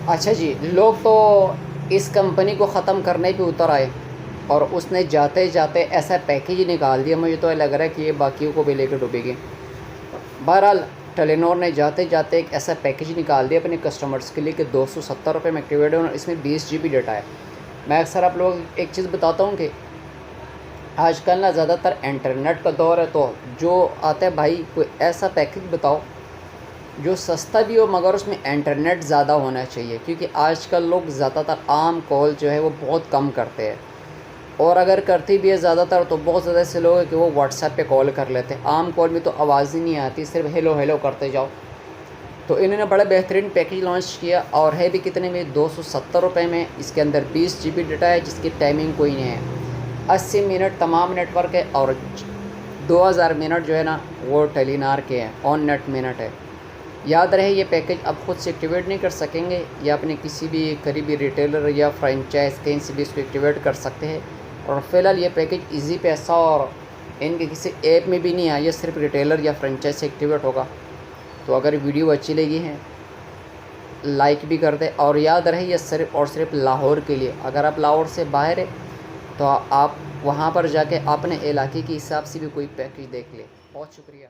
अच्छा जी, लोग तो इस कंपनी को ख़त्म करने पे उतर आए और उसने जाते जाते ऐसा पैकेज निकाल दिया, मुझे तो लग रहा है कि ये बाकियों को भी लेकर डूबेगी। बहरहाल टेलीनॉर ने जाते जाते एक ऐसा पैकेज निकाल दिया अपने कस्टमर्स के लिए कि 270 रुपये में एक्टिवेट है और इसमें 20 GB डाटा है। मैं अक्सर आप लोग एक चीज़ बताता हूँ कि आजकल ना ज़्यादातर इंटरनेट का दौर है, तो जो आता है भाई कोई ऐसा पैकेज बताओ जो सस्ता भी हो मगर उसमें इंटरनेट ज़्यादा होना चाहिए, क्योंकि आजकल लोग ज़्यादातर आम कॉल जो है वो बहुत कम करते हैं, और अगर करती भी है ज़्यादातर तो बहुत ज़्यादा ऐसे लोग हैं कि वो व्हाट्सएप पे कॉल कर लेते हैं। आम कॉल में तो आवाज़ ही नहीं आती, सिर्फ हेलो हेलो करते जाओ। तो इन्होंने बड़ा बेहतरीन पैकेज लॉन्च किया और है भी कितने में, 270 रुपये में। इसके अंदर 20 GB डाटा है जिसकी टाइमिंग कोई नहीं है, 80 मिनट तमाम नेटवर्क है और 2000 मिनट जो है ना वो टेलीनार के हैं, ऑन नेट मिनट है। याद रहे ये पैकेज आप खुद से एक्टिवेट नहीं कर सकेंगे, या अपने किसी भी करीबी रिटेलर या फ्रेंचाइज कहीं से भी इसको एक्टिवेट कर सकते हैं। और फ़िलहाल ये पैकेज इजी पैसा और इनके किसी ऐप में भी नहीं आया, ये सिर्फ रिटेलर या फ्रेंचाइज से एक्टिवेट होगा। तो अगर वीडियो अच्छी लगी है लाइक भी कर दे, और याद रहे ये सिर्फ और सिर्फ लाहौर के लिए। अगर आप लाहौर से बाहर है तो आप वहाँ पर जाके अपने इलाके के हिसाब से भी कोई पैकेज देख ले। बहुत शुक्रिया।